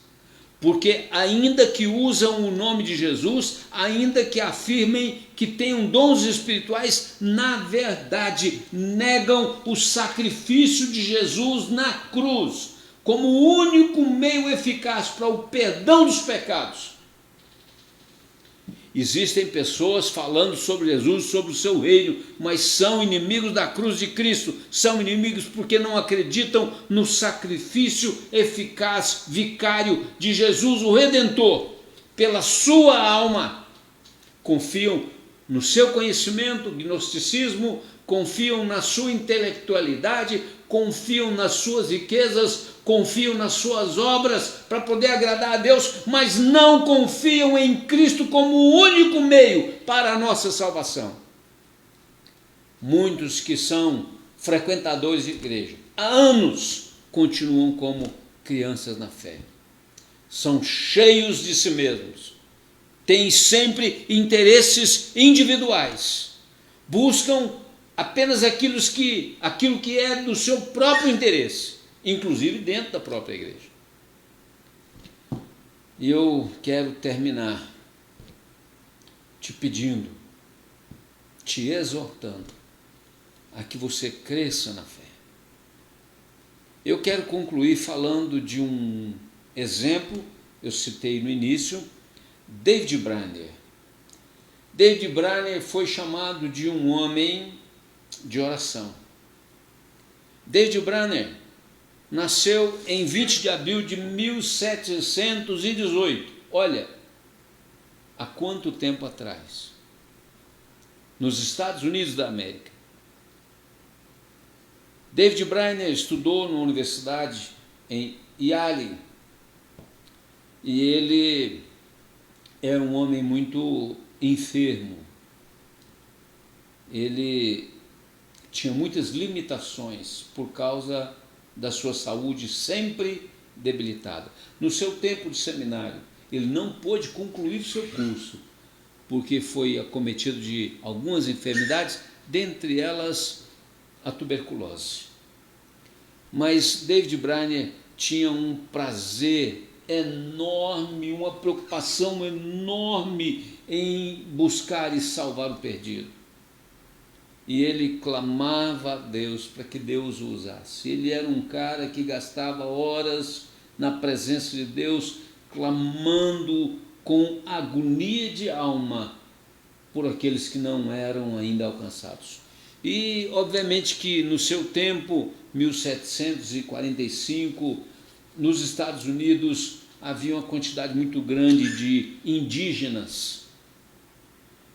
porque ainda que usam o nome de Jesus, ainda que afirmem que tenham dons espirituais, na verdade negam o sacrifício de Jesus na cruz como o único meio eficaz para o perdão dos pecados. Existem pessoas falando sobre Jesus, sobre o seu reino, mas são inimigos da cruz de Cristo, são inimigos porque não acreditam no sacrifício eficaz, vicário de Jesus, o Redentor, pela sua alma. Confiam no seu conhecimento, gnosticismo, confiam na sua intelectualidade, confiam nas suas riquezas, confiam nas suas obras para poder agradar a Deus, mas não confiam em Cristo como o único meio para a nossa salvação. Muitos que são frequentadores de igreja há anos continuam como crianças na fé. São cheios de si mesmos, têm sempre interesses individuais, buscam apenas aquilo que é do seu próprio interesse, inclusive dentro da própria igreja. E eu quero terminar te pedindo, te exortando a que você cresça na fé. Eu quero concluir falando de um exemplo, eu citei no início, David Brainerd. David Brainerd foi chamado de um homem de oração. David Brainerd nasceu em 20 de abril de 1718. Olha, há quanto tempo atrás? Nos Estados Unidos da América. David Brainerd estudou na universidade em Yale e ele era um homem muito enfermo. Ele tinha muitas limitações por causa da sua saúde sempre debilitada. No seu tempo de seminário, ele não pôde concluir o seu curso, porque foi acometido de algumas enfermidades, dentre elas a tuberculose. Mas David Brainerd tinha um prazer enorme, uma preocupação enorme em buscar e salvar o perdido. E ele clamava a Deus para que Deus o usasse. Ele era um cara que gastava horas na presença de Deus, clamando com agonia de alma por aqueles que não eram ainda alcançados. E, obviamente, que no seu tempo, 1745, nos Estados Unidos havia uma quantidade muito grande de indígenas.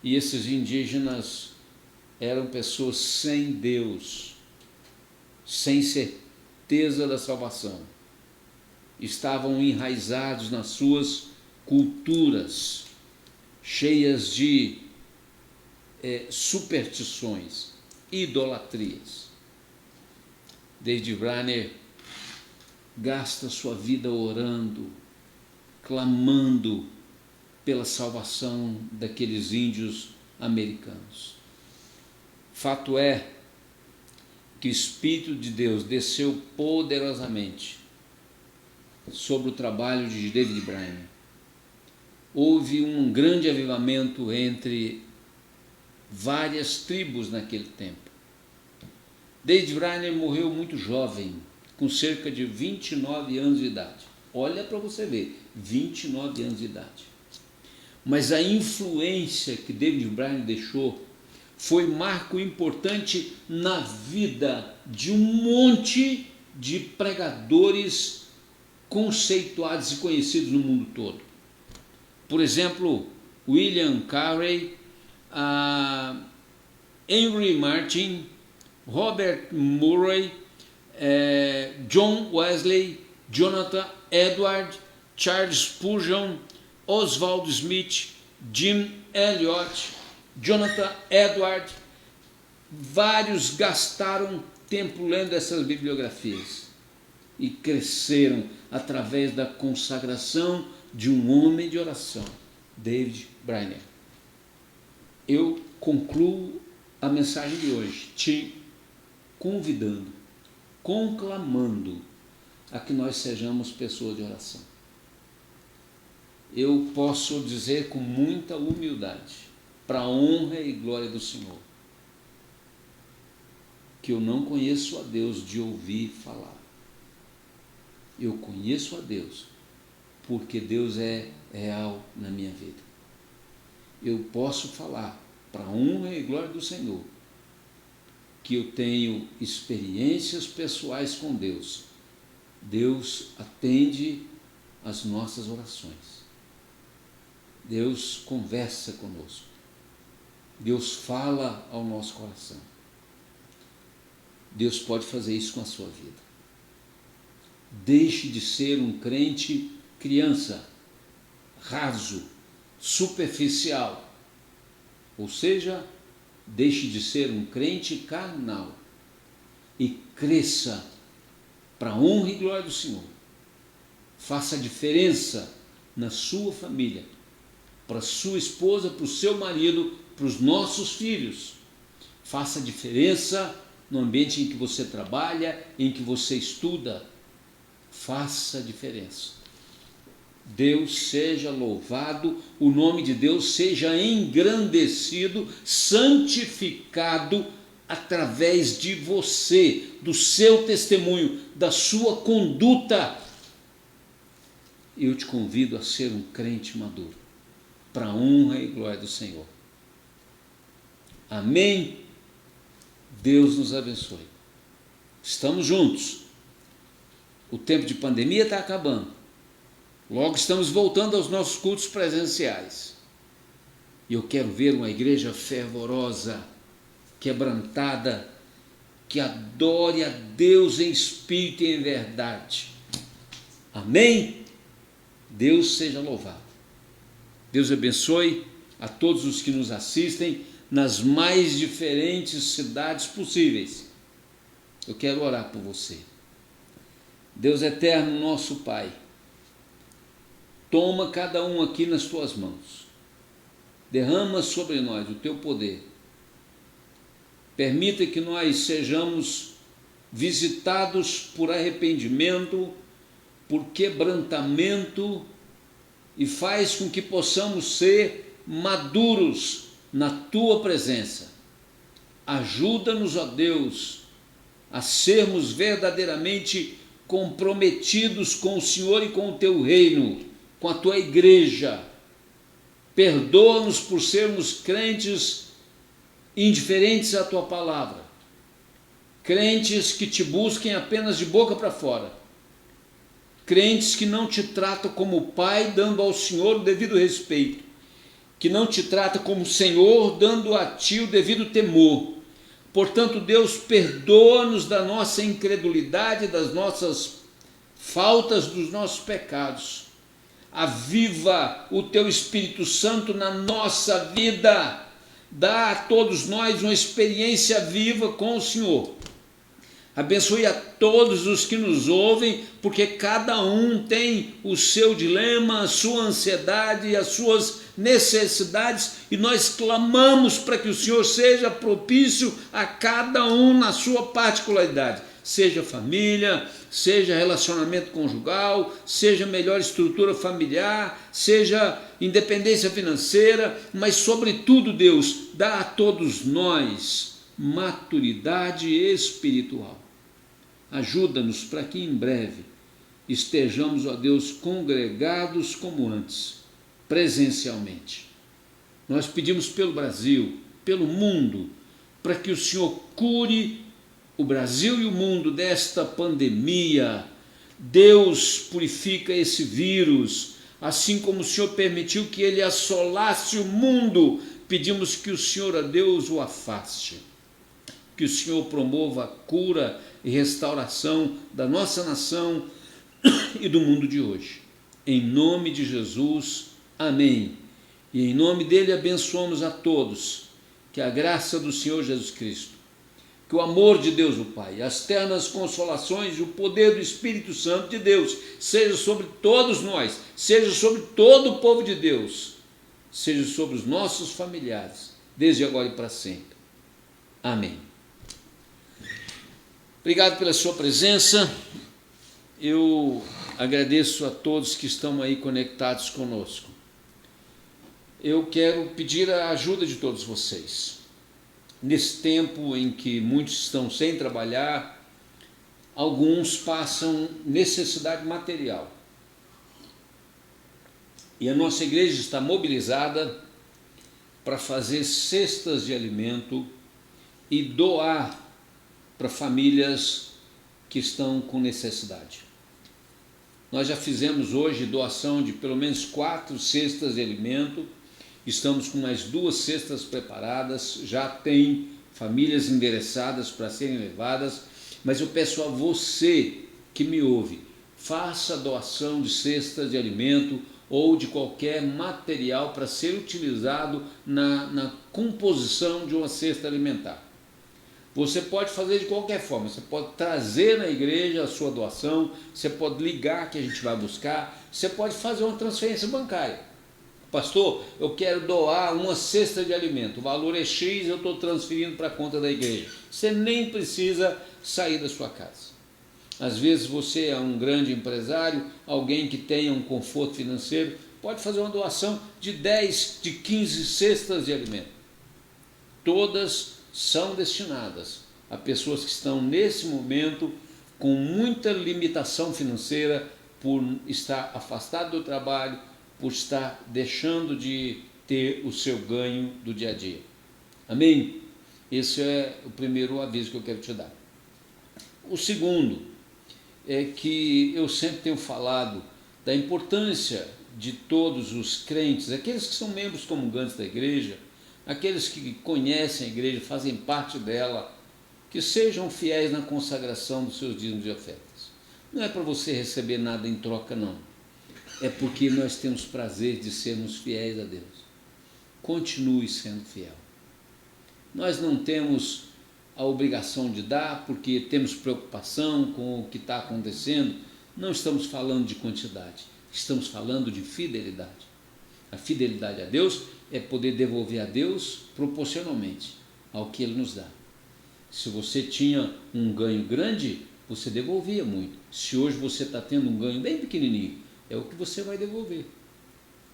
E esses indígenas eram pessoas sem Deus, sem certeza da salvação. Estavam enraizados nas suas culturas, cheias de superstições, idolatrias. David Brainerd gasta sua vida orando, clamando pela salvação daqueles índios americanos. Fato é que o Espírito de Deus desceu poderosamente sobre o trabalho de David Brainerd. Houve um grande avivamento entre várias tribos naquele tempo. David Brainerd morreu muito jovem, com cerca de 29 anos de idade. Olha para você ver, 29 anos de idade. Mas a influência que David Brainerd deixou foi marco importante na vida de um monte de pregadores conceituados e conhecidos no mundo todo. Por exemplo, William Carey, Henry Martyn, Robert Murray, John Wesley, Jonathan Edwards, Charles Spurgeon, Oswald Smith, Jim Elliot, Jonathan Edwards. Vários gastaram tempo lendo essas bibliografias e cresceram através da consagração de um homem de oração, David Brainerd. Eu concluo a mensagem de hoje te convidando, conclamando a que nós sejamos pessoas de oração. Eu posso dizer com muita humildade, para a honra e glória do Senhor, que eu não conheço a Deus de ouvir falar. Eu conheço a Deus porque Deus é real na minha vida. Eu posso falar, para a honra e glória do Senhor, que eu tenho experiências pessoais com Deus. Deus atende às nossas orações. Deus conversa conosco. Deus fala ao nosso coração. Deus pode fazer isso com a sua vida. Deixe de ser um crente criança, raso, superficial. Ou seja, deixe de ser um crente carnal e cresça para a honra e glória do Senhor. Faça a diferença na sua família, para a sua esposa, para o seu marido, para os nossos filhos. Faça a diferença no ambiente em que você trabalha, em que você estuda. Faça a diferença. Deus seja louvado, o nome de Deus seja engrandecido, santificado através de você, do seu testemunho, da sua conduta. Eu te convido a ser um crente maduro, para a honra e glória do Senhor. Amém? Deus nos abençoe. Estamos juntos. O tempo de pandemia está acabando. Logo estamos voltando aos nossos cultos presenciais. E eu quero ver uma igreja fervorosa, quebrantada, que adore a Deus em espírito e em verdade. Amém? Deus seja louvado. Deus abençoe a todos os que nos assistem nas mais diferentes cidades possíveis. Eu quero orar por você. Deus eterno, nosso Pai, toma cada um aqui nas tuas mãos. Derrama sobre nós o teu poder. Permita que nós sejamos visitados por arrependimento, por quebrantamento, e faz com que possamos ser maduros na tua presença. Ajuda-nos, ó Deus, a sermos verdadeiramente comprometidos com o Senhor e com o teu reino, com a tua igreja. Perdoa-nos por sermos crentes indiferentes à tua palavra, crentes que te busquem apenas de boca para fora, crentes que não te tratam como Pai, dando ao Senhor o devido respeito, que não te trata como Senhor, dando a ti o devido temor. Portanto, Deus, perdoa-nos da nossa incredulidade, das nossas faltas, dos nossos pecados. Aviva o teu Espírito Santo na nossa vida. Dá a todos nós uma experiência viva com o Senhor. Abençoe a todos os que nos ouvem, porque cada um tem o seu dilema, a sua ansiedade, as suas necessidades, e nós clamamos para que o Senhor seja propício a cada um na sua particularidade, seja família, seja relacionamento conjugal, seja melhor estrutura familiar, seja independência financeira, mas sobretudo, Deus, dá a todos nós maturidade espiritual. Ajuda-nos para que em breve estejamos, ó Deus, congregados como antes, presencialmente. Nós pedimos pelo Brasil, pelo mundo, para que o Senhor cure o Brasil e o mundo desta pandemia. Deus, purifica esse vírus, assim como o Senhor permitiu que ele assolasse o mundo. Pedimos que o Senhor, a Deus, o afaste, que o Senhor promova a cura e restauração da nossa nação e do mundo de hoje. Em nome de Jesus, amém. E em nome dele abençoamos a todos, que a graça do Senhor Jesus Cristo, que o amor de Deus o Pai, as ternas consolações e o poder do Espírito Santo de Deus seja sobre todos nós, seja sobre todo o povo de Deus, seja sobre os nossos familiares, desde agora e para sempre. Amém. Obrigado pela sua presença. Eu agradeço a todos que estão aí conectados conosco. Eu quero pedir a ajuda de todos vocês. Nesse tempo em que muitos estão sem trabalhar, alguns passam necessidade material. E a nossa igreja está mobilizada para fazer cestas de alimento e doar para famílias que estão com necessidade. Nós já fizemos hoje doação de pelo menos 4 cestas de alimento, estamos com mais 2 cestas preparadas, já tem famílias endereçadas para serem levadas, mas eu peço a você que me ouve, faça a doação de cestas de alimento ou de qualquer material para ser utilizado na composição de uma cesta alimentar. Você pode fazer de qualquer forma, você pode trazer na igreja a sua doação, você pode ligar que a gente vai buscar, você pode fazer uma transferência bancária. Pastor, eu quero doar uma cesta de alimento, o valor é X, eu estou transferindo para a conta da igreja. Você nem precisa sair da sua casa. Às vezes você é um grande empresário, alguém que tenha um conforto financeiro, pode fazer uma doação de 10, de 15 cestas de alimento. Todas são destinadas a pessoas que estão nesse momento com muita limitação financeira por estar afastado do trabalho, por estar deixando de ter o seu ganho do dia a dia. Amém? Esse é o primeiro aviso que eu quero te dar. O segundo é que eu sempre tenho falado da importância de todos os crentes, aqueles que são membros comungantes da igreja, aqueles que conhecem a igreja, fazem parte dela, que sejam fiéis na consagração dos seus dízimos e ofertas. Não é para você receber nada em troca, não. É porque nós temos prazer de sermos fiéis a Deus. Continue sendo fiel. Nós não temos a obrigação de dar porque temos preocupação com o que está acontecendo. Não estamos falando de quantidade, estamos falando de fidelidade. A fidelidade a Deus é poder devolver a Deus proporcionalmente ao que Ele nos dá. Se você tinha um ganho grande, você devolvia muito. Se hoje você está tendo um ganho bem pequenininho, é o que você vai devolver.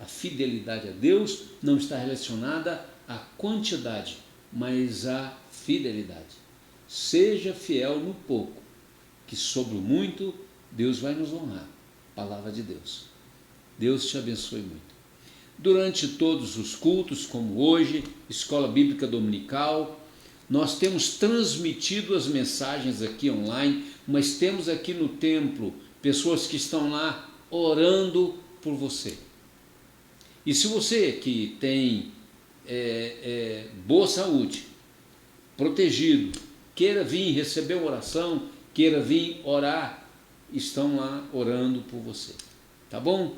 A fidelidade a Deus não está relacionada à quantidade, mas à fidelidade. Seja fiel no pouco, que sobre o muito Deus vai nos honrar. Palavra de Deus. Deus te abençoe muito. Durante todos os cultos, como hoje, Escola Bíblica Dominical, nós temos transmitido as mensagens aqui online, mas temos aqui no templo pessoas que estão lá orando por você. E se você que tem boa saúde, protegido, queira vir receber uma oração, queira vir orar, estão lá orando por você. Tá bom?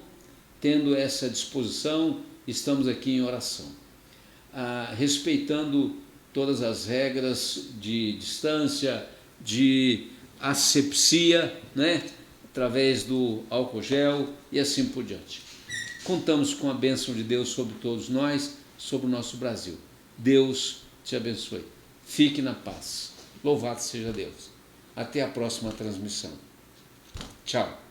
Tendo essa disposição, estamos aqui em oração. Respeitando todas as regras de distância, de asepsia, né? Através do álcool gel e assim por diante. Contamos com a bênção de Deus sobre todos nós, sobre o nosso Brasil. Deus te abençoe. Fique na paz. Louvado seja Deus. Até a próxima transmissão. Tchau.